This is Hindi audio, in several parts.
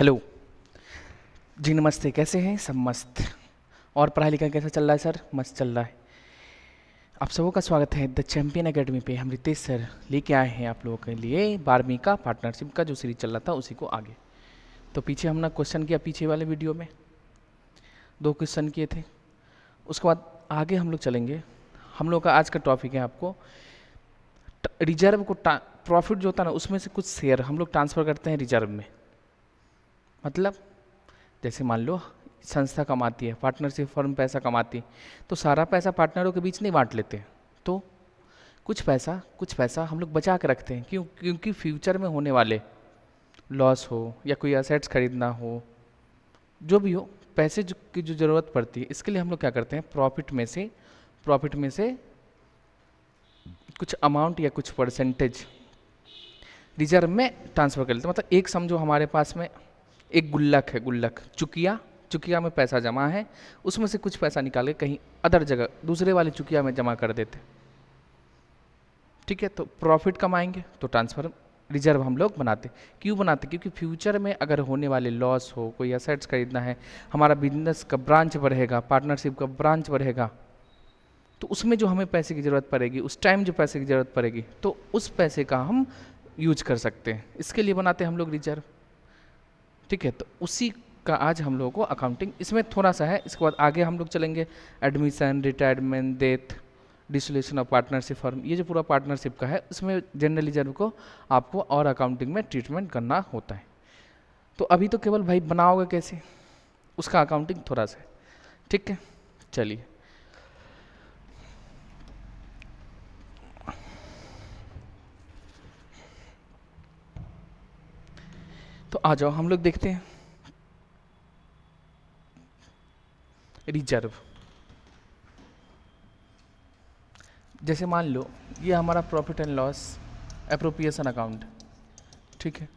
हेलो जी, नमस्ते। कैसे हैं? सब मस्त। और पढ़ाई लिखाई कैसा चल रहा है सर? मस्त चल रहा है। आप सबों का स्वागत है द चैंपियन एकेडमी पे। हम रितेश सर लेके आए हैं आप लोगों के लिए 12वीं का पार्टनरशिप का जो सीरीज चल रहा था उसी को आगे। तो पीछे हमने क्वेश्चन किया, पीछे वाले वीडियो में 2 क्वेश्चन किए थे। उसके बाद आगे हम लोग चलेंगे। हम लोग का आज का टॉपिक है आपको रिजर्व को प्रॉफिट जो होता है ना उसमें से कुछ शेयर हम लोग ट्रांसफ़र करते हैं रिजर्व में। मतलब जैसे मान लो संस्था कमाती है, पार्टनरशिप फर्म पैसा कमाती है, तो सारा पैसा पार्टनरों के बीच नहीं बांट लेते हैं। तो कुछ पैसा हम लोग बचा के रखते हैं। क्यों? क्योंकि फ्यूचर में होने वाले लॉस हो या कोई असेट्स खरीदना हो, जो भी हो, पैसे की जो ज़रूरत पड़ती है, इसके लिए हम लोग क्या करते हैं, प्रॉफिट में से कुछ अमाउंट या कुछ परसेंटेज रिजर्व में ट्रांसफ़र कर लेते हैं। मतलब एक समझो हमारे पास में एक गुल्लक है, गुल्लक चुकिया में पैसा जमा है, उसमें से कुछ पैसा निकाल के कहीं अदर जगह दूसरे वाले चुकिया में जमा कर देते। ठीक है, तो प्रॉफिट कमाएंगे तो ट्रांसफर रिजर्व हम लोग बनाते। क्यों बनाते? क्योंकि फ्यूचर में अगर होने वाले लॉस हो, कोई एसेट्स खरीदना है, हमारा बिजनेस का ब्रांच बढ़ेगा, पार्टनरशिप का ब्रांच बढ़ेगा, तो उसमें जो हमें पैसे की ज़रूरत पड़ेगी, उस टाइम जो पैसे की ज़रूरत पड़ेगी, तो उस पैसे का हम यूज कर सकते हैं। इसके लिए बनाते हैं हम लोग रिजर्व। ठीक है, तो उसी का आज हम लोगों को अकाउंटिंग इसमें थोड़ा सा है। इसके बाद आगे हम लोग चलेंगे admission, retirement, death, dissolution of partnership firm. ये जो पूरा पार्टनरशिप का है उसमें जनरल रिजर्व को आपको और अकाउंटिंग में ट्रीटमेंट करना होता है। तो अभी तो केवल भाई बनाओगे कैसे, उसका अकाउंटिंग थोड़ा सा है। ठीक है, चलिए। तो आ जाओ हम लोग देखते हैं रिजर्व। जैसे मान लो ये हमारा profit and loss appropriation account. ठीक है,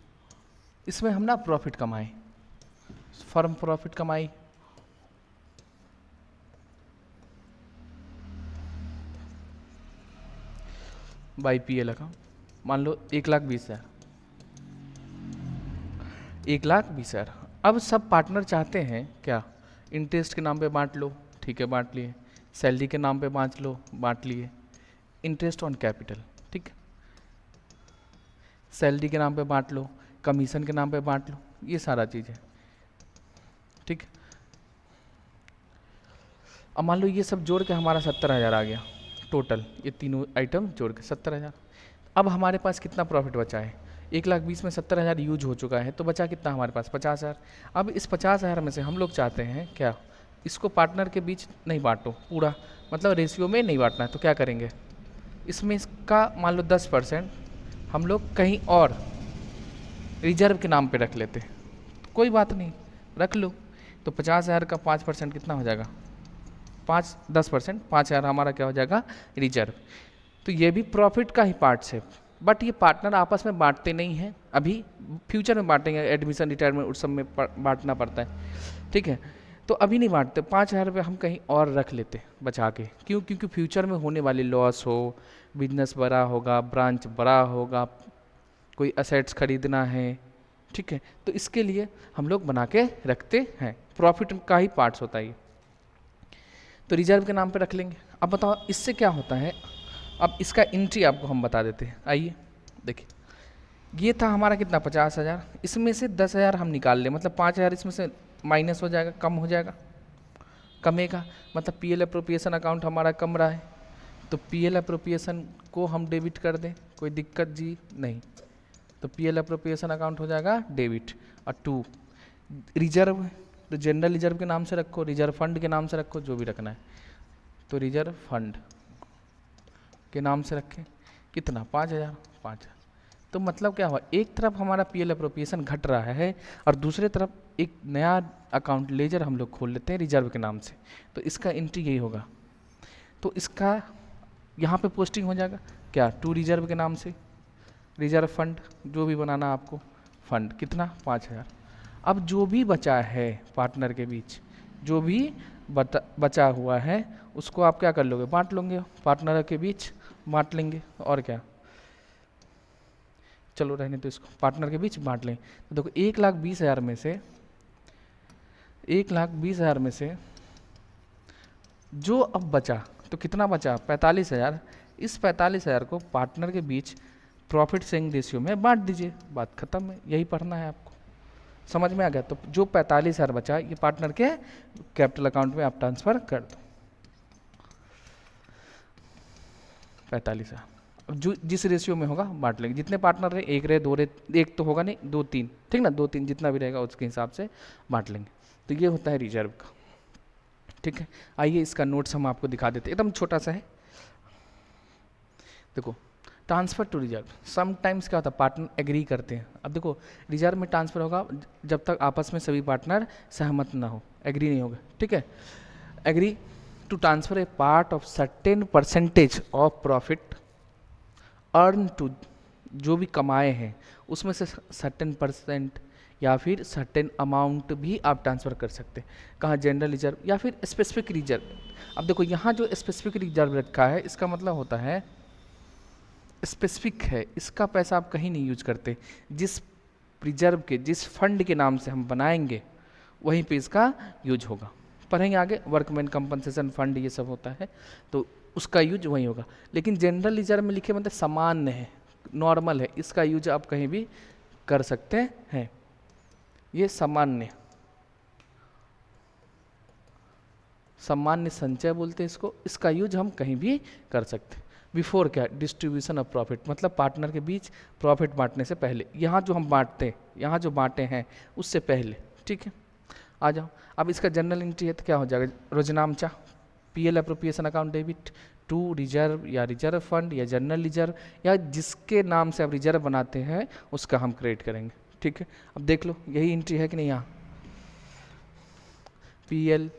इसमें हम ना प्रॉफिट कमाए, फर्म प्रॉफिट कमाई, बाई पीएल अकाउंट। मान लो 1,20,000, 1,20,000। अब सब पार्टनर चाहते हैं क्या, इंटरेस्ट के नाम पे बांट लो। ठीक है, बांट लिए। सैलरी के नाम पे बांट लो, बांट लिए। इंटरेस्ट ऑन कैपिटल, ठीक है, सैलरी के नाम पे बांट लो, कमीशन के नाम पे बांट लो, ये सारा चीज़ है। ठीक, अब मान लो ये सब जोड़ के हमारा 70,000 आ गया टोटल, ये तीनों आइटम जोड़ के 70,000। अब हमारे पास कितना प्रॉफिट बचा है? 1,20,000 में 70,000 यूज हो चुका है, तो बचा कितना हमारे पास? 50,000। अब इस 50,000 में से हम लोग चाहते हैं क्या, इसको पार्टनर के बीच नहीं बांटो पूरा, मतलब रेशियो में नहीं बांटना है। तो क्या करेंगे, इसमें इसका मान लो 10% हम लोग कहीं और रिजर्व के नाम पे रख लेते। कोई बात नहीं, रख लो। तो 50,000 का 5% कितना हो जाएगा? 10%, 5,000 हमारा क्या हो जाएगा? रिजर्व। तो ये भी प्रॉफिट का ही पार्ट है, बट ये पार्टनर आपस में बांटते नहीं हैं अभी, फ्यूचर में बांटेंगे, एडमिशन, रिटायरमेंट उस सब में बांटना पड़ता है। ठीक है, तो अभी नहीं बांटते। 5,000 रुपये हम कहीं और रख लेते बचा के। क्यों? क्योंकि फ्यूचर में होने वाली लॉस हो, बिजनेस बड़ा होगा, ब्रांच बड़ा होगा, कोई असेट्स खरीदना है। ठीक है, तो इसके लिए हम लोग बना के रखते हैं, प्रॉफिट का ही पार्ट्स होता है ये। तो रिजर्व के नाम पे रख लेंगे। अब बताओ इससे क्या होता है, अब इसका एंट्री आपको हम बता देते हैं। आइए देखिए, ये था हमारा कितना, 50,000। इसमें से 10,000 हम निकाल लें, मतलब 5,000 इसमें से माइनस हो जाएगा, कम हो जाएगा, कमेगा। मतलब पीएल अप्रोप्रिएशन अकाउंट हमारा कम रहा है, तो पीएल अप्रोप्रिएशन को हम डेबिट कर दें, कोई दिक्कत जी नहीं। तो पीएल अप्रोप्रिएशन अकाउंट हो जाएगा डेबिट। और 2 रिजर्व, तो जनरल रिजर्व के नाम से रखो, रिजर्व फंड के नाम से रखो, जो भी रखना है। तो रिजर्व फंड के नाम से रखें, कितना, 5,000, 5,000। तो मतलब क्या हुआ, एक तरफ हमारा पीएल अप्रोप्रिएशन घट रहा है और दूसरे तरफ एक नया अकाउंट लेजर हम लोग खोल लेते हैं रिजर्व के नाम से। तो इसका एंट्री यही होगा। तो इसका यहाँ पे पोस्टिंग हो जाएगा क्या, 2 रिजर्व के नाम से, रिजर्व फंड, जो भी बनाना आपको, फंड कितना, 5,000। अब जो भी बचा है पार्टनर के बीच, जो भी बचा हुआ है, उसको आप क्या कर लोगे, बांट लोगे, पार्टनर के बीच बांट लेंगे। और क्या, चलो रहने तो इसको पार्टनर के बीच बांट लें। तो देखो 1,20,000 में से 1,20,000 में से जो अब बचा, तो कितना बचा 45,000। इस 45,000 को पार्टनर के बीच प्रॉफिट शेयरिंग रेशियो में बांट दीजिए, बात खत्म है। यही पढ़ना है आपको, समझ में आ गया। तो जो 45,000 बचा ये पार्टनर के कैपिटल अकाउंट में आप ट्रांसफर कर दो 45,000। जो जिस रेशियो में होगा बांट लेंगे, जितने पार्टनर रहे, एक रहे, दो रहे, एक तो होगा नहीं, 2 3, ठीक ना, 2 3 जितना भी रहेगा उसके हिसाब से बांट लेंगे। तो ये होता है रिजर्व का, ठीक है। आइए इसका नोट्स हम आपको दिखा देते हैं, एकदम छोटा सा है। देखो transfer to reserve, sometimes क्या होता है पार्टनर एग्री करते हैं। अब देखो रिजर्व में ट्रांसफर होगा जब तक आपस में सभी पार्टनर सहमत ना हो, एग्री नहीं होगा, ठीक है। Agree to transfer a part of certain percentage of profit earn to, जो भी कमाए हैं उसमें से सर्टेन परसेंट या फिर सर्टेन अमाउंट भी आप ट्रांसफ़र कर सकते हैं। कहाँ, जनरल रिजर्व या फिर स्पेसिफिक रिजर्व। अब देखो यहाँ जो स्पेसिफिक रिजर्व रखा है इसका मतलब होता है स्पेसिफिक है, इसका पैसा आप कहीं नहीं यूज करते। जिस रिजर्व के, जिस फंड के नाम से हम बनाएंगे वहीं पे इसका यूज होगा। पढ़ेंगे आगे, वर्कमैन कंपनसेशन फंड ये सब होता है तो उसका यूज वहीं होगा। लेकिन जनरल रिजर्व में लिखे मतलब सामान्य है, नॉर्मल है, इसका यूज आप कहीं भी कर सकते हैं। ये सामान्य संचय बोलते हैं इसको, इसका यूज हम कहीं भी कर सकते हैं। बिफोर क्या, डिस्ट्रीब्यूशन ऑफ प्रॉफिट, मतलब पार्टनर के बीच प्रॉफिट बांटने से पहले, यहाँ जो हम बांटते हैं, यहाँ जो बांटे हैं उससे पहले, ठीक है। आ जाओ, अब इसका जनरल एंट्री है तो क्या हो जाएगा, रोजनामचा, PL appropriation account debit to reserve या रिजर्व फंड या जनरल रिजर्व या जिसके नाम से आप रिजर्व बनाते हैं उसका हम क्रिएट करेंगे, ठीक है। अब देख लो यही एंट्री है कि नहीं, यहाँ PL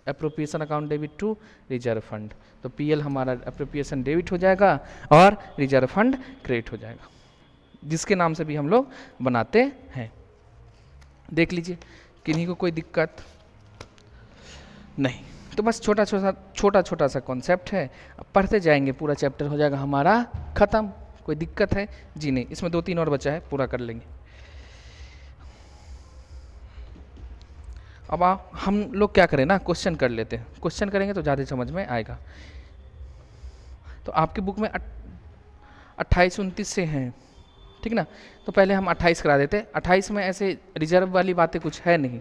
appropriation account debit to reserve fund, तो पीएल हमारा अप्रोप्रिएशन डेबिट हो जाएगा और रिजर्व फंड क्रिएट हो जाएगा, जिसके नाम से भी हम लोग बनाते हैं। देख लीजिए, किन्हीं को कोई दिक्कत नहीं, तो बस छोटा छोटा सा कॉन्सेप्ट है, अब पढ़ते जाएंगे, पूरा चैप्टर हो जाएगा हमारा खत्म। कोई दिक्कत है जी नहीं, इसमें 2 3 और बचा है, पूरा कर लेंगे। अब हम लोग क्या करें ना, क्वेश्चन कर लेते हैं, क्वेश्चन करेंगे तो ज़्यादा समझ में आएगा। तो आपकी बुक में 28 29 से हैं, ठीक ना, तो पहले हम 28 करा देते। 28 में ऐसे रिजर्व वाली बातें कुछ है नहीं,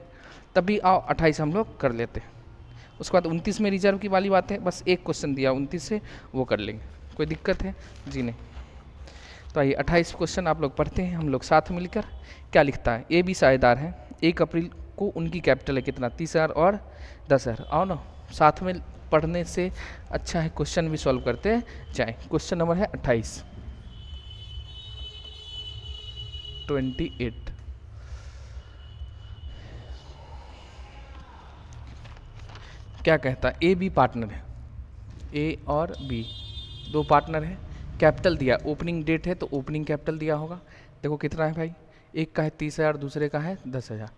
तभी आओ 28 हम लोग कर लेते हैं। उसके बाद 29 में रिजर्व की वाली बात है, बस एक क्वेश्चन दिया 29 से, वो कर लेंगे। कोई दिक्कत है जी नहीं। तो आइए 28 क्वेश्चन आप लोग पढ़ते हैं हम लोग साथ मिलकर। क्या लिखता है, ए बी साझेदार हैं, 1 अप्रैल को उनकी कैपिटल है कितना, 30,000 और 10,000। आओ ना, साथ में पढ़ने से अच्छा है क्वेश्चन भी सॉल्व करते जाएँ। क्वेश्चन नंबर है 28 28। क्या कहता है, ए बी पार्टनर है, ए और बी 2 पार्टनर है, कैपिटल दिया, ओपनिंग डेट है तो ओपनिंग कैपिटल दिया होगा। देखो कितना है भाई, एक का है 30,000, दूसरे का है 10,000,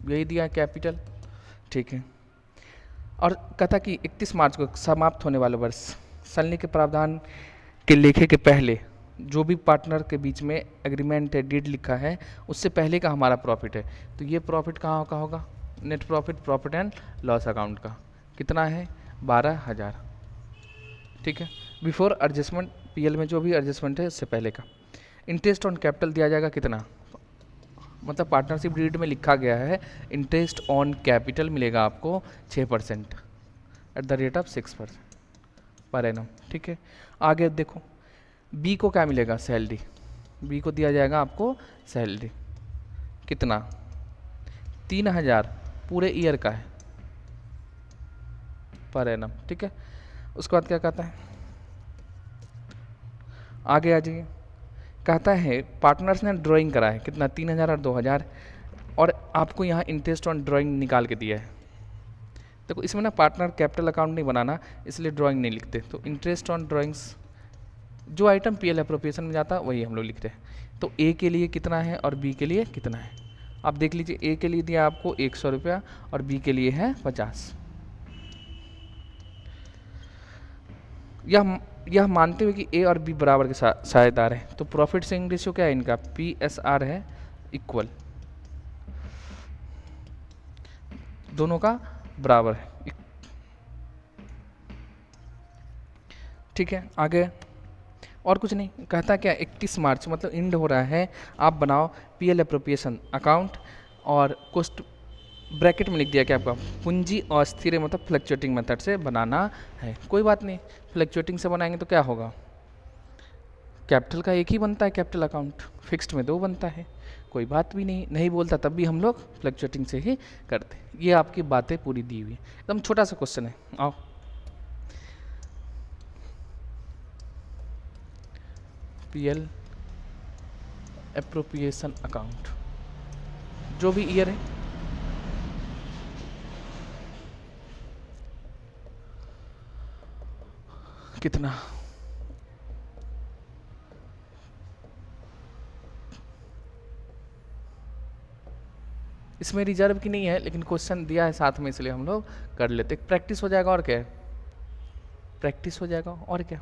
यही दिया है कैपिटल, ठीक है। और कहता कि 31 मार्च को समाप्त होने वाले वर्ष सलने के प्रावधान के लेखे के पहले जो भी पार्टनर के बीच में एग्रीमेंट है, डीड लिखा है, उससे पहले का हमारा प्रॉफिट है, तो ये प्रॉफिट कहाँ का होगा, net profit, profit and loss account का कितना है 12,000, ठीक है। बिफोर एडजस्टमेंट, पीएल में जो भी एडजस्टमेंट है उससे पहले का। इंटरेस्ट ऑन कैपिटल दिया जाएगा कितना, मतलब पार्टनरशिप डीड में लिखा गया है इंटरेस्ट ऑन कैपिटल मिलेगा आपको 6% at the rate of 6% per annum, ठीक है। आगे देखो बी को क्या मिलेगा, सैलरी, बी को दिया जाएगा आपको सैलरी कितना 3,000 पूरे ईयर का है पर एनम, ठीक है। उसके बाद क्या कहता है, आगे आ जाइए, कहता है पार्टनर्स ने ड्राइंग करा है कितना 3,000 और 2,000 और आपको यहाँ इंटरेस्ट ऑन ड्राइंग निकाल के दिया है। देखो इसमें ना पार्टनर कैपिटल अकाउंट नहीं बनाना, इसलिए ड्राइंग नहीं लिखते, तो इंटरेस्ट ऑन ड्राइंग्स जो आइटम पीएल एप्रोप्रिएशन में जाता है वही हम लोग लिखते हैं। तो ए के लिए कितना है और बी के लिए कितना है, आप देख लीजिए, ए के लिए दिया आपको 100 रुपया और बी के लिए है 50। यह यह मानते हुए कि ए और बी बराबर के साझेदार हैं, तो प्रॉफिट शेयरिंग रेशियो क्या है इनका, PSR है इक्वल, दोनों का बराबर है। ठीक है, आगे और कुछ नहीं कहता, क्या 31 मार्च मतलब इंड हो रहा है, आप बनाओ PL अप्रोप्रिएशन अकाउंट, और कोस्ट ब्रैकेट में लिख दिया क्या आपका, पूंजी अस्थिर मतलब फ्लक्चुएटिंग मेथड से बनाना है। कोई बात नहीं, फ्लक्चुएटिंग से बनाएंगे तो क्या होगा, कैपिटल का एक ही बनता है कैपिटल अकाउंट, फिक्स्ड में 2 बनता है, कोई बात भी नहीं, नहीं बोलता तब भी हम लोग फ्लक्चुएटिंग से ही करते। ये आपकी बातें पूरी दी हुई है, एकदम छोटा सा क्वेश्चन है। आओ PL एप्रोप्रिएशन अकाउंट, जो भी ईयर है, कितना, इसमें रिजर्व की नहीं है लेकिन क्वेश्चन दिया है साथ में, इसलिए हम लोग कर लेते, प्रैक्टिस हो जाएगा और क्या है, प्रैक्टिस हो जाएगा और क्या।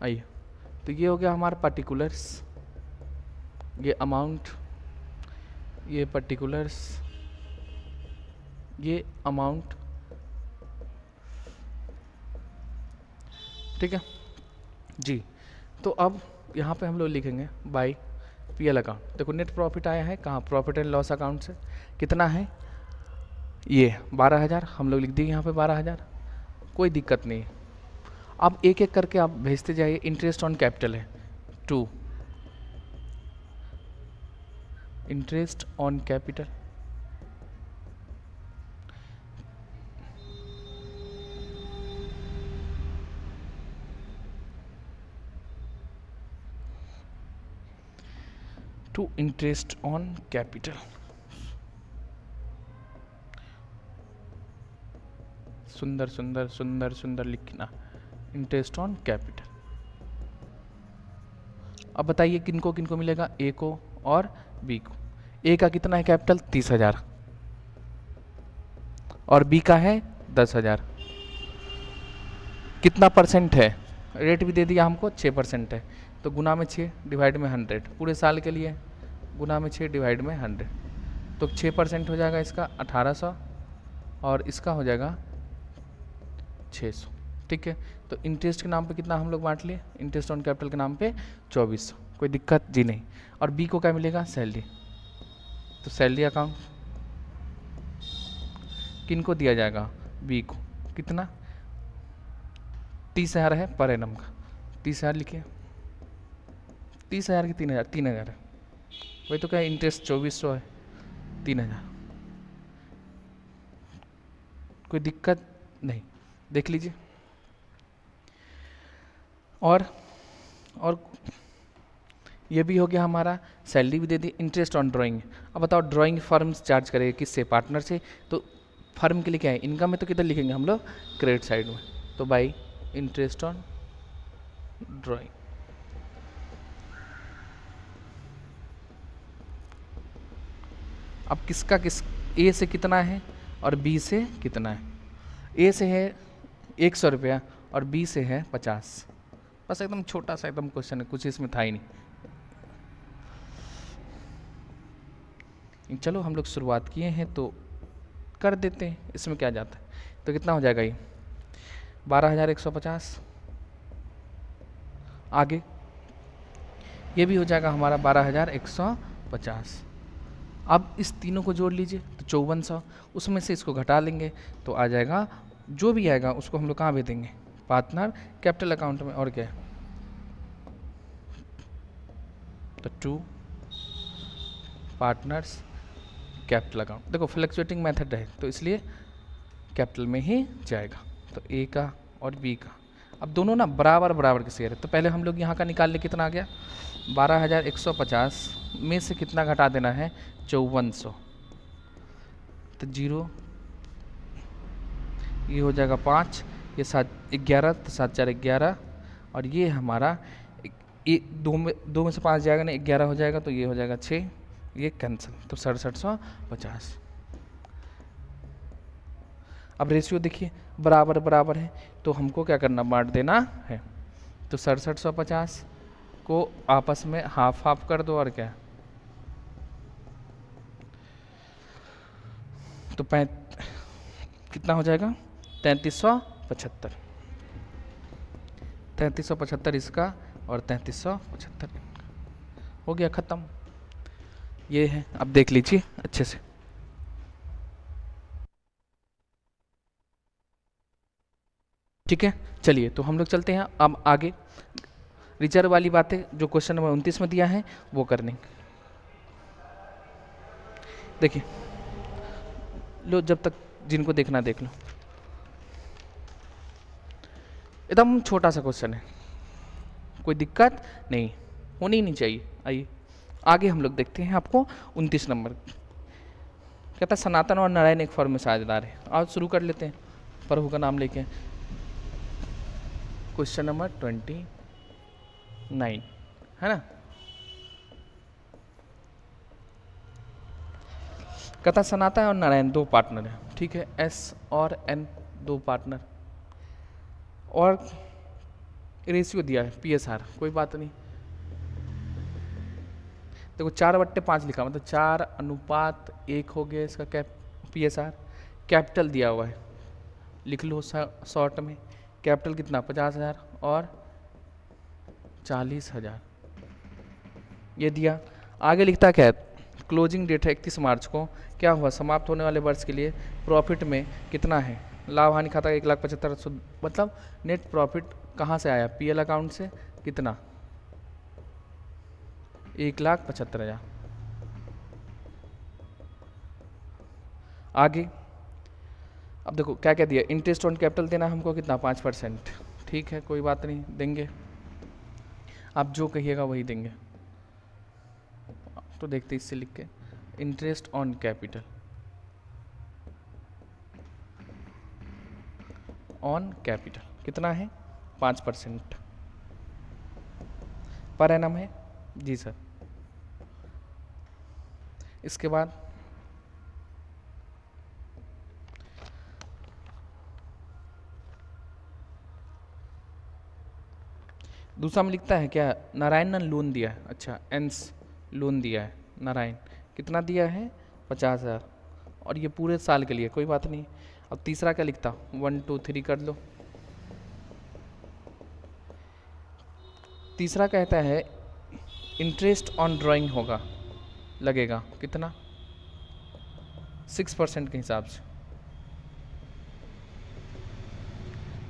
आइए, तो ये हो गया हमारा पर्टिकुलर्स, ये अमाउंट, ये पर्टिकुलर्स, ये अमाउंट, ठीक है जी। तो अब यहाँ पे हम लोग लिखेंगे बाय PL अकाउंट। देखो नेट प्रॉफिट आया है कहाँ, प्रॉफिट एंड लॉस अकाउंट से, कितना है ये 12,000, हम लोग लिख दिए यहाँ पे 12,000, कोई दिक्कत नहीं। अब एक एक करके आप भेजते जाइए। इंटरेस्ट ऑन कैपिटल है 2, interest on capital, two interest on capital, सुंदर सुंदर सुंदर सुंदर लिखना, इंटरेस्ट ऑन कैपिटल। अब बताइए किनको किनको मिलेगा, ए को और बी को। ए का कितना है कैपिटल 30,000 और बी का है 10,000, कितना परसेंट है, रेट भी दे दिया हमको 6% है, तो गुना में 6 डिवाइड में 100, पूरे साल के लिए गुना में 6 डिवाइड में 100, तो 6% हो जाएगा इसका 1800 और इसका हो जाएगा 600। ठीक है, तो इंटरेस्ट के नाम पे कितना हम लोग बांट लिए, इंटरेस्ट ऑन कैपिटल के नाम पे 2400, कोई दिक्कत जी नहीं। और बी को क्या मिलेगा, सैलरी, तो सैलरी अकाउंट किन को दिया जाएगा, बी को, कितना 30,000 है पर एनम का, 30,000 लिखिए, 30,000 की 3,000, 3,000 है, वही तो क्या इंटरेस्ट 2400 है, 3,000, कोई दिक्कत नहीं, देख लीजिए। और ये भी हो गया हमारा, सैलरी भी दे दी, इंटरेस्ट ऑन ड्राइंग। अब बताओ ड्राइंग फर्म चार्ज करेगा किससे, पार्टनर से, तो फर्म के लिए क्या है, इनकम में तो किधर लिखेंगे हम लोग, क्रेडिट साइड में, तो बाई इंटरेस्ट ऑन ड्राइंग। अब किसका किस, ए से कितना है और बी से कितना है, ए से है 100 रुपया और बी से है 50, बस एकदम छोटा सा एकदम क्वेश्चन है, कुछ इसमें था ही नहीं। चलो हम लोग शुरुआत किए हैं तो कर देते हैं, इसमें क्या जाता है। तो कितना हो जाएगा ये 12,150, आगे ये भी हो जाएगा हमारा 12,150। अब इस तीनों को जोड़ लीजिए तो 5400, उसमें से इसको घटा लेंगे तो आ जाएगा, जो भी आएगा उसको हम लोग कहाँ भेज देंगे, पार्टनर कैपिटल अकाउंट में, और क्या है, तो 2 पार्टनर्स कैपिटल अकाउंट। देखो फ्लक्चुएटिंग मेथड है तो इसलिए कैपिटल में ही जाएगा, तो ए का और बी का। अब दोनों ना बराबर बराबर के शेयर है, तो पहले हम लोग यहाँ का निकाल ले, कितना आ गया 12,150 में से कितना घटा देना है 5400, तो 0, ये हो जाएगा 5, ये 7 11, तो 7 4 11, और ये हमारा दो में से 5 जाएगा ना, 11 हो जाएगा, तो ये हो जाएगा 6, ये कैंसिल, तो 6750। अब रेशियो देखिए बराबर बराबर है, तो हमको क्या करना, बांट देना है। तो 6750 को आपस में हाफ हाफ कर दो, और क्या तो कितना हो जाएगा, 3375। 3375 इसका और 3375 हो गया ख़त्म। ये है, अब देख लीजिए अच्छे से। ठीक है, चलिए तो हम लोग चलते हैं अब आगे। रिजर्व वाली बातें जो क्वेश्चन नंबर 29 में दिया है वो करने। देखिए लो, जब तक जिनको देखना देख लो। एकदम छोटा सा क्वेश्चन है, कोई दिक्कत नहीं, होनी ही नहीं चाहिए। आइए आगे हम लोग देखते हैं आपको 29 नंबर। कहता है सनातन और नारायण एक फर्म में साझेदार है। आओ शुरू कर लेते हैं प्रभु का नाम लेके। क्वेश्चन नंबर 29 है ना। कहता सनातन और नारायण दो पार्टनर हैं, ठीक है, एस और एन दो पार्टनर, और रेशियो दिया है PSR, कोई बात नहीं। देखो 4/5 लिखा, मतलब 4:1 हो गया इसका PSR। कैपिटल दिया हुआ है, लिख लो शॉर्ट में। कैपिटल कितना, 50,000 और 40,000 ये दिया। आगे लिखता क्या है, क्लोजिंग डेट है 31 मार्च को, क्या हुआ, समाप्त होने वाले वर्ष के लिए प्रॉफिट में कितना है, लाभ हानि खाता 1,75,000, मतलब नेट प्रॉफिट कहाँ से आया, PL अकाउंट से, कितना, 1,75,000। आगे अब देखो क्या क्या दिया, इंटरेस्ट ऑन कैपिटल देना हमको कितना, 5%, ठीक है कोई बात नहीं, देंगे, आप जो कहिएगा वही देंगे। तो देखते इससे लिख के, interest on capital, on capital कितना है, 5% पर एनम है जी सर। इसके बाद दूसरा में लिखता है क्या, नारायण ने लोन दिया है, अच्छा एंस लोन दिया है नारायण, कितना दिया है, 50,000, और ये पूरे साल के लिए, कोई बात नहीं। अब तीसरा क्या लिखता, 1 2 3 कर लो। तीसरा कहता है इंटरेस्ट ऑन ड्राइंग होगा, लगेगा कितना, 6% के हिसाब से,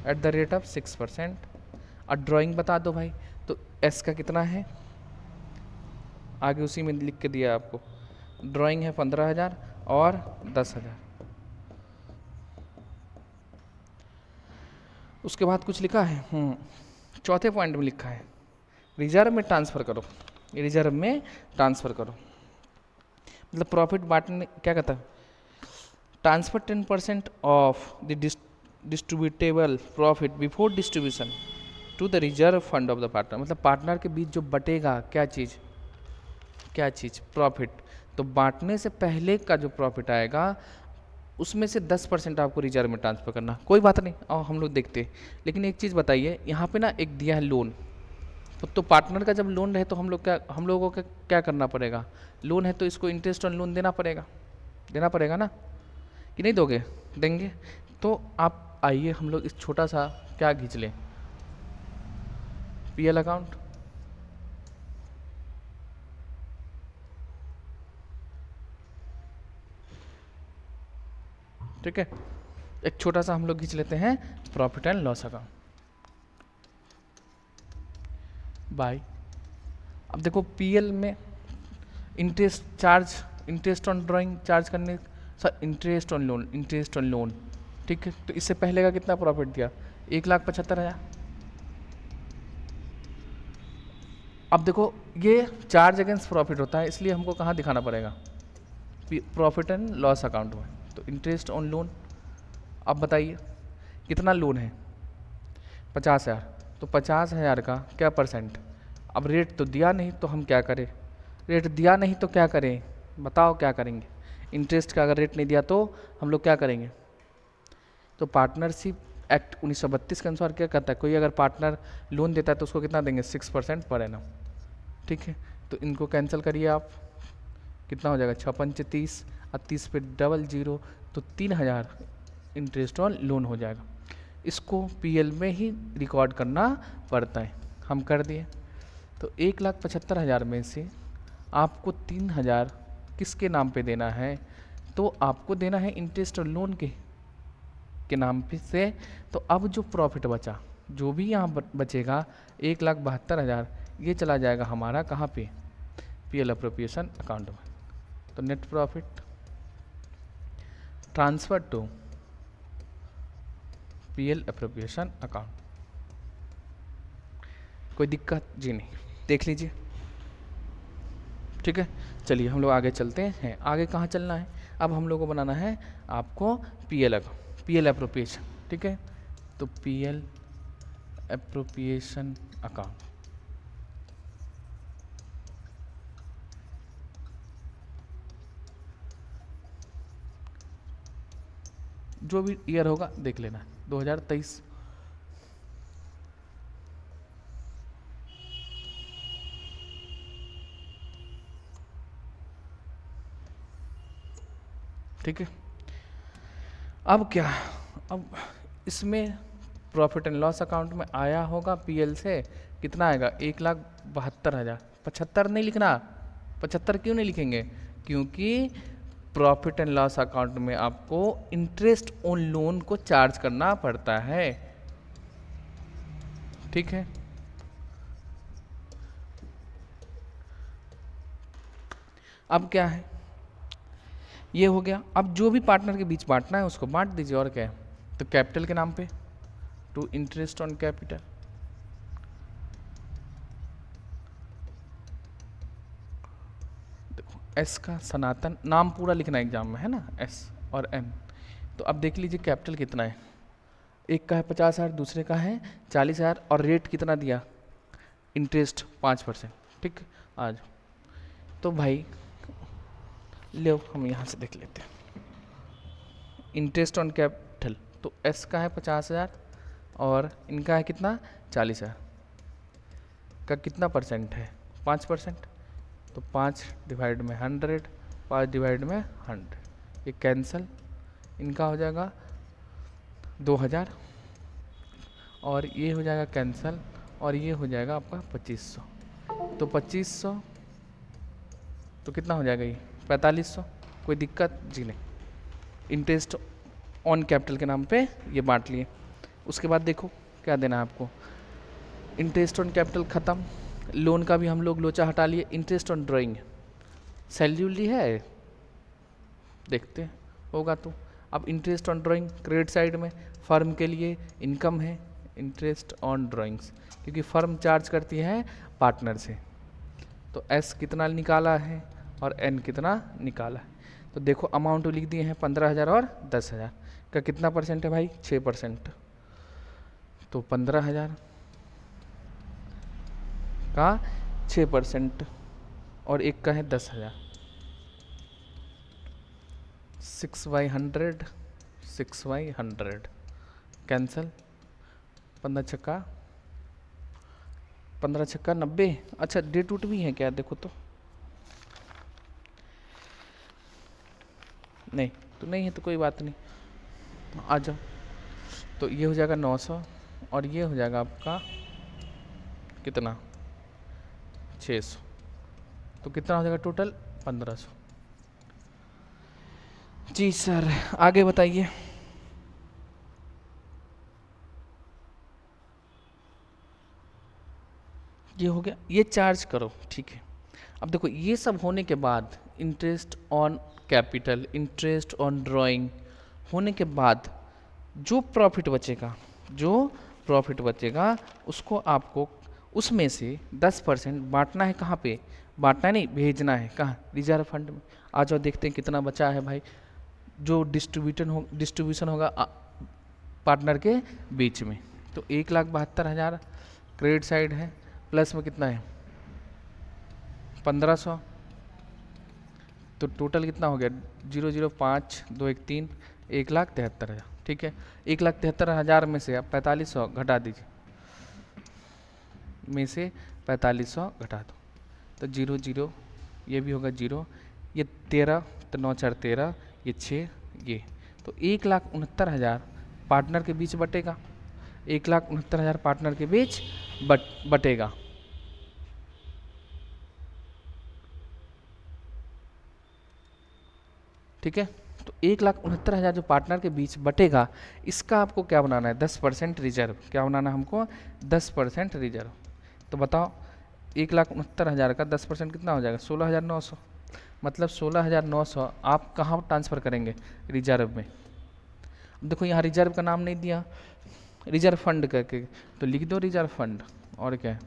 एट द रेट ऑफ 6%। और ड्राइंग बता दो भाई, तो एस का कितना है, आगे उसी में लिख के दिया आपको, ड्राइंग है 15,000 और 10,000। उसके बाद कुछ लिखा है, चौथे पॉइंट में लिखा है रिजर्व में ट्रांसफ़र करो, रिजर्व में ट्रांसफ़र करो, मतलब प्रॉफिट बांटने, क्या कहता है, transfer 10% of the distributable profit before distribution to the reserve fund of the partner, मतलब पार्टनर के बीच जो बटेगा क्या चीज़, क्या चीज़, प्रॉफिट, तो बांटने से पहले का जो प्रॉफिट आएगा उसमें से 10% आपको रिजर्व में ट्रांसफ़र करना, कोई बात नहीं, और हम लोग देखते हैं। लेकिन एक चीज़ बताइए, यहाँ पे ना एक दिया है लोन, तो पार्टनर का जब लोन रहे तो हम लोगों को क्या करना पड़ेगा, लोन है तो इसको इंटरेस्ट ऑन लोन देना पड़ेगा ना, कि नहीं दोगे, देंगे। तो आप आइए हम लोग इस छोटा सा क्या खींच लें, PL अकाउंट, ठीक है, एक छोटा सा हम लोग खींच लेते हैं profit and loss account by. अब देखो PL में इंटरेस्ट ऑन ड्राइंग चार्ज करने, सर इंटरेस्ट ऑन लोन, ठीक है, तो इससे पहले का कितना प्रॉफिट दिया, 1,75,000। अब देखो ये चार्ज अगेंस्ट प्रॉफिट होता है, इसलिए हमको कहाँ दिखाना पड़ेगा, प्रॉफिट एंड लॉस अकाउंट में। तो इंटरेस्ट ऑन लोन, अब बताइए कितना लोन है, 50,000, तो 50,000 का क्या परसेंट, अब रेट तो दिया नहीं तो हम क्या करें, रेट दिया नहीं तो क्या करें, बताओ क्या करेंगे, इंटरेस्ट का अगर रेट नहीं दिया तो हम लोग क्या करेंगे, तो पार्टनरशिप एक्ट 1932 के अनुसार क्या कहता है, कोई अगर पार्टनर लोन देता है तो उसको कितना देंगे, 6% पर एनम। ठीक है, तो इनको कैंसिल करिए आप, कितना हो जाएगा, 6×5 = 30 और 30 पे डबल जीरो, तो 3000 इंटरेस्ट ऑन लोन हो जाएगा। इसको पीएल में ही रिकॉर्ड करना पड़ता है, हम कर दिए। तो 1,75,000 में से आपको 3000 किसके नाम पे देना है, तो आपको देना है इंटरेस्ट और लोन के नाम पे से। तो अब जो प्रॉफिट बचा, जो भी यहाँ बचेगा 1,72,000, ये चला जाएगा हमारा कहाँ पे, पीएल अप्रोप्रिएशन अकाउंट में। तो net profit transfer to PL appropriation account. कोई दिक्कत जी नहीं, देख लीजिए। ठीक है, चलिए हम लोग आगे चलते हैं। आगे कहाँ चलना है, अब हम लोग को बनाना है आपको पीएल अप्रोप्रिएशन। ठीक है, तो पीएल अप्रोप्रिएशन अकाउंट, जो भी ईयर होगा देख लेना, 2023। ठीक है, अब क्या, अब इसमें प्रॉफिट एंड लॉस अकाउंट में आया होगा पीएल से, कितना आएगा, 1,72,000। 75 नहीं लिखना, 75 क्यों नहीं लिखेंगे, क्योंकि प्रॉफिट एंड लॉस अकाउंट में आपको इंटरेस्ट ऑन लोन को चार्ज करना पड़ता है। ठीक है, अब क्या है, ये हो गया। अब जो भी पार्टनर के बीच बांटना है उसको बांट दीजिए, और क्या है, तो कैपिटल के नाम पे टू इंटरेस्ट ऑन कैपिटल, देखो एस का सनातन, नाम पूरा लिखना एग्जाम में है ना, एस और एन। तो अब देख लीजिए कैपिटल कितना है, एक का है 50,000, दूसरे का है 40,000, और रेट कितना दिया, इंटरेस्ट 5%। ठीक, आ जाओ। तो भाई ले हम यहाँ से देख लेते हैं, इंटरेस्ट ऑन कैपिटल, तो एस का है 50,000 और इनका है कितना, 40,000 का कितना परसेंट है, 5%। तो 5/100, 5/100, ये कैंसल, इनका हो जाएगा 2,000, और ये हो जाएगा कैंसल, और ये हो जाएगा आपका 2500। तो 2500 तो कितना हो जाएगा, ये 4500। कोई दिक्कत जी नहीं, इंटरेस्ट ऑन कैपिटल के नाम पे ये बांट लिए। उसके बाद देखो क्या देना है आपको, इंटरेस्ट ऑन कैपिटल ख़त्म, लोन का भी हम लोग लोचा हटा लिए। इंटरेस्ट ऑन ड्राइंग सैलरी है, देखते हैं होगा तो। अब interest on drawing credit side में फर्म के लिए इनकम है, इंटरेस्ट ऑन ड्राइंग्स, क्योंकि फर्म चार्ज करती है पार्टनर से। तो एस कितना निकाला है और एन कितना निकाला है, तो देखो अमाउंट लिख दिए हैं 15,000 और 10,000 का कितना परसेंट है भाई, 6%। तो 15,000 का 6% और एक का है 10,000, 6/100, 6/100 कैंसल, 15 छक्का 90। अच्छा डेट उट भी है क्या, देखो तो, नहीं तो नहीं है तो कोई बात नहीं, आ जाओ। तो ये हो जाएगा 900 और ये हो जाएगा आपका कितना, 600। तो कितना हो जाएगा टोटल, 1500। जी सर, आगे बताइए। ये हो गया, ये चार्ज करो, ठीक है। अब देखो ये सब होने के बाद interest on capital, interest on drawing होने के बाद जो प्रॉफिट बचेगा उसको आपको उसमें से 10% बांटना है। कहाँ पे बांटना है, नहीं भेजना है, कहाँ, रिजर्व फंड में। आ जाओ देखते हैं कितना बचा है भाई, जो डिस्ट्रीब्यूशन होगा पार्टनर के बीच में। तो 1,72,000 क्रेडिट साइड है, प्लस में कितना है 1500, तो टोटल कितना हो गया 005 2 1 3 1,73,000। ठीक है, 1,73,000 में से आप 4500 घटा दीजिए, में से 4500 घटा दो तो 0 0, ये भी होगा 0, ये 13 तो 9 4 13, ये 6, ये तो 1,69,000 पार्टनर के बीच बटेगा, 1,69,000 पार्टनर के बीच बटेगा। ठीक है, तो 1,69,000 जो पार्टनर के बीच बटेगा, इसका आपको क्या बनाना है, 10% रिजर्व। क्या बनाना है हमको, 10% रिजर्व। तो बताओ 1,69,000 का 10% कितना हो जाएगा, 16,900। मतलब 16,900 आप कहाँ ट्रांसफ़र करेंगे, रिजर्व में। देखो यहाँ रिजर्व का नाम नहीं दिया, रिजर्व फंड करके, तो लिख दो रिजर्व फंड। और क्या है,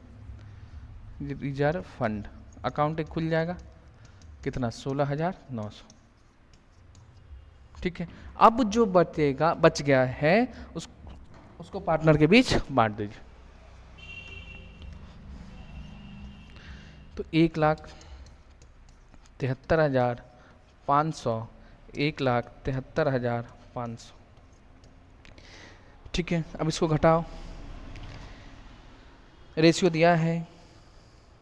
रिजर्व फंड अकाउंट एक खुल जाएगा, कितना, 16,900। ठीक है, अब जो बचेगा, बच गया है, उसको पार्टनर के बीच बांट दीजिए। तो 1,73,500, 1,73,500। ठीक है, अब इसको घटाओ, रेशियो दिया है,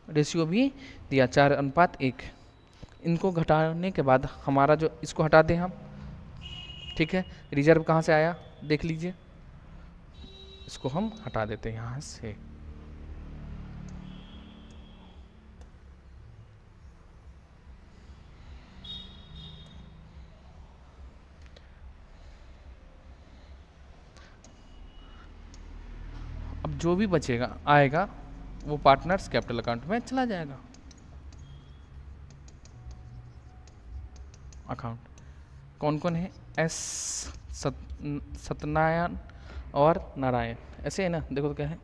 रेशियो भी दिया 4:1। इनको घटाने के बाद हमारा जो, इसको हटा दें हम। ठीक है, रिजर्व कहाँ से आया देख लीजिए, इसको हम हटा देते हैं यहाँ से। अब जो भी बचेगा आएगा वो पार्टनर्स कैपिटल अकाउंट में चला जाएगा। अकाउंट कौन कौन है, एस सत्यनारायण और नारायण, ऐसे है ना, देखो तो क्या है,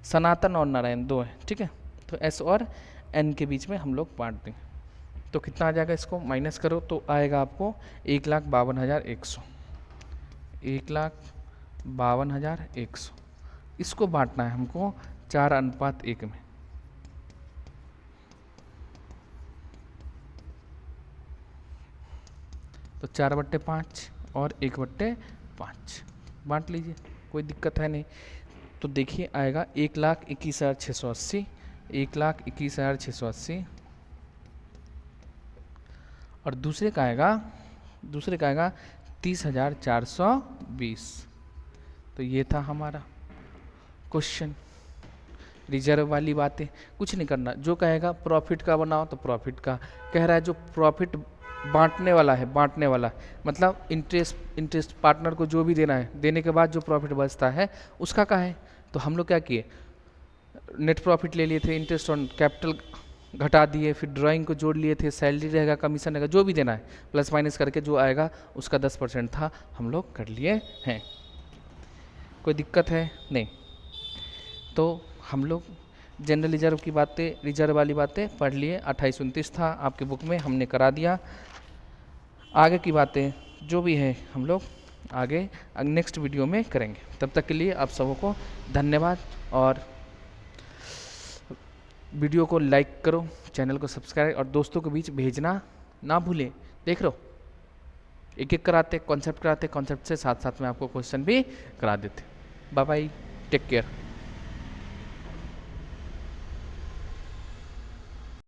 सनातन और नारायण दो है। ठीक है, तो एस और एन के बीच में हम लोग बांट देंगे। तो कितना आ जाएगा, इसको माइनस करो तो आएगा आपको 1,52,100, 1,52,100। इसको बांटना है हमको 4:1 में। तो 4/5 और 1/5 बांट लीजिए, कोई दिक्कत है नहीं। तो देखिए आएगा 1,21,680, 1,21,680। और दूसरे का आएगा 30,420। तो ये था हमारा क्वेश्चन। रिजर्व वाली बातें कुछ नहीं करना, जो कहेगा प्रॉफिट का बनाओ तो प्रॉफिट का कह रहा है, जो प्रॉफिट बांटने वाला है, बांटने वाला मतलब इंटरेस्ट पार्टनर को जो भी देना है, देने के बाद जो प्रॉफिट बचता है उसका का है। तो हम लोग क्या किए, नेट प्रॉफिट ले लिए थे, इंटरेस्ट ऑन कैपिटल घटा दिए, फिर ड्राइंग को जोड़ लिए थे, सैलरी रहेगा, कमीशन रहेगा, जो भी देना है प्लस माइनस करके जो आएगा उसका 10% था, हम लोग कर लिए हैं। कोई दिक्कत है नहीं। तो हम लोग जनरल रिजर्व की बातें, रिजर्व वाली बातें पढ़ लिए, 28-29 था आपके बुक में, हमने करा दिया। आगे की बातें जो भी है हम लोग आगे नेक्स्ट वीडियो में करेंगे। तब तक के लिए आप सबों को धन्यवाद, और वीडियो को लाइक करो, चैनल को सब्सक्राइब और दोस्तों के बीच भेजना ना भूलें। देख लो एक एक कराते, कॉन्सेप्ट कराते, कॉन्सेप्ट से साथ साथ में आपको क्वेश्चन भी करा देते। Bye bye, take care.